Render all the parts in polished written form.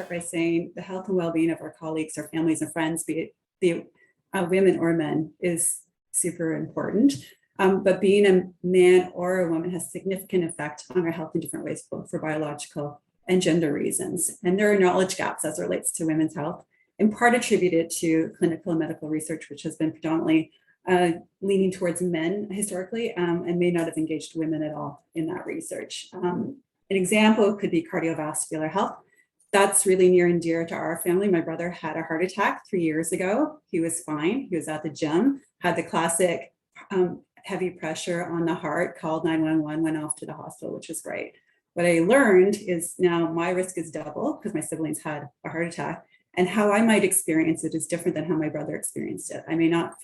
start by saying the health and well-being of our colleagues, our families and friends, be it women or men, is super important. But being a man or a woman has significant effect on our health in different ways, both for biological and gender reasons. And there are knowledge gaps as it relates to women's health, in part attributed to clinical and medical research, which has been predominantly leaning towards men historically, and may not have engaged women at all in that research. An example could be cardiovascular health. That's really near and dear to our family. My brother had a heart attack 3 years ago. He was fine. He was at the gym, had the classic heavy pressure on the heart, called 911, went off to the hospital, which was great. What I learned is now my risk is double because my siblings had a heart attack, and how I might experience it is different than how my brother experienced it. I may not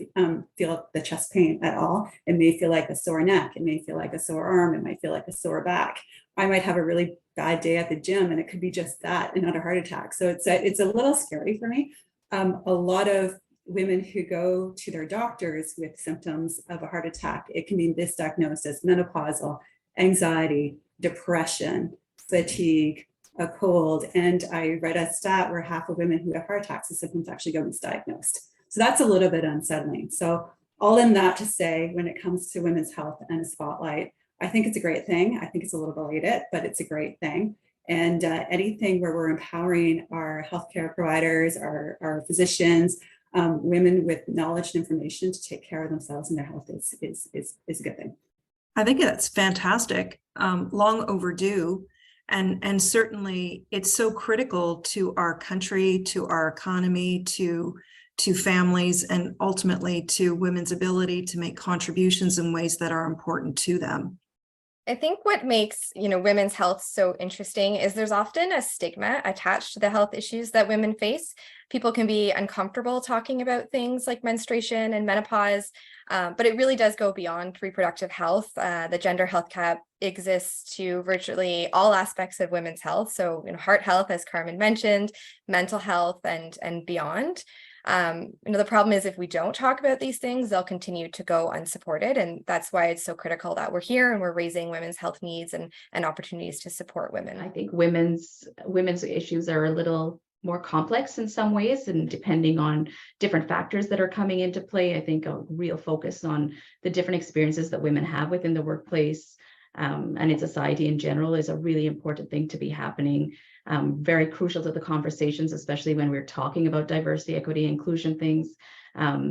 feel the chest pain at all. It may feel like a sore neck. It may feel like a sore arm. It might feel like a sore back. I might have a really bad day at the gym, and it could be just that and not a heart attack. So it's a little scary for me. A lot of women who go to their doctors with symptoms of a heart attack, it can be misdiagnosed as menopausal, anxiety, depression, fatigue, a cold. And I read a stat where half of women who have heart attacks, the symptoms actually go misdiagnosed. So that's a little bit unsettling. So all in that to say, when it comes to women's health and a spotlight, I think it's a great thing. I think it's a little belated, but it's a great thing. And anything where we're empowering our healthcare providers, our physicians, women with knowledge and information to take care of themselves and their health is a good thing. I think that's fantastic, long overdue. And certainly it's so critical to our country, to our economy, to families, and ultimately to women's ability to make contributions in ways that are important to them. I think what makes, women's health so interesting is there's often a stigma attached to the health issues that women face. People can be uncomfortable talking about things like menstruation and menopause, but it really does go beyond reproductive health. The gender health gap exists to virtually all aspects of women's health. So, heart health, as Carmen mentioned, mental health, and beyond. The problem is if we don't talk about these things, they'll continue to go unsupported. And that's why it's so critical that we're here and we're raising women's health needs and opportunities to support women. I think women's issues are a little more complex in some ways, and depending on different factors that are coming into play, I think a real focus on the different experiences that women have within the workplace and in society in general is a really important thing to be happening. Very crucial to the conversations, especially when we're talking about diversity, equity, inclusion things,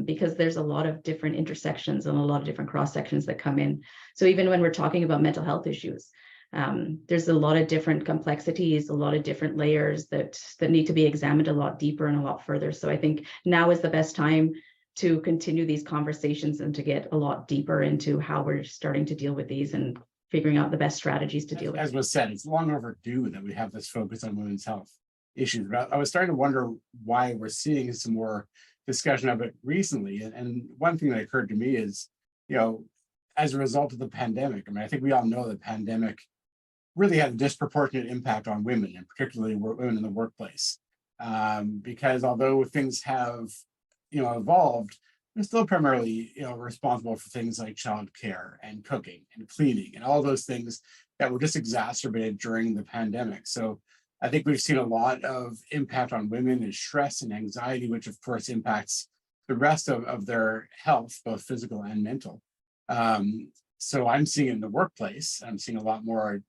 because there's a lot of different intersections and a lot of different cross sections that come in. So even when we're talking about mental health issues, there's a lot of different complexities, a lot of different layers that need to be examined a lot deeper and a lot further. So I think now is the best time to continue these conversations and to get a lot deeper into how we're starting to deal with these and figuring out the best strategies to deal with. As was said, it's long overdue that we have this focus on women's health issues. But I was starting to wonder why we're seeing some more discussion of it recently. And one thing that occurred to me is, as a result of the pandemic, I think we all know the pandemic really had a disproportionate impact on women, and particularly women in the workplace. Because although things have, evolved, they're still primarily, responsible for things like childcare and cooking and cleaning and all those things that were just exacerbated during the pandemic. So I think we've seen a lot of impact on women and stress and anxiety, which of course impacts the rest of their health, both physical and mental. So I'm seeing in the workplace, I'm seeing a lot more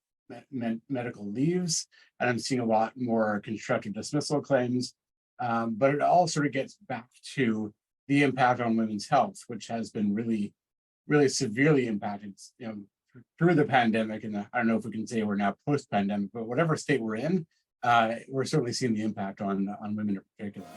medical leaves, and I'm seeing a lot more constructive dismissal claims. But it all sort of gets back to the impact on women's health, which has been really, really severely impacted, through the pandemic. And I don't know if we can say we're now post-pandemic, but whatever state we're in, we're certainly seeing the impact on women in particular.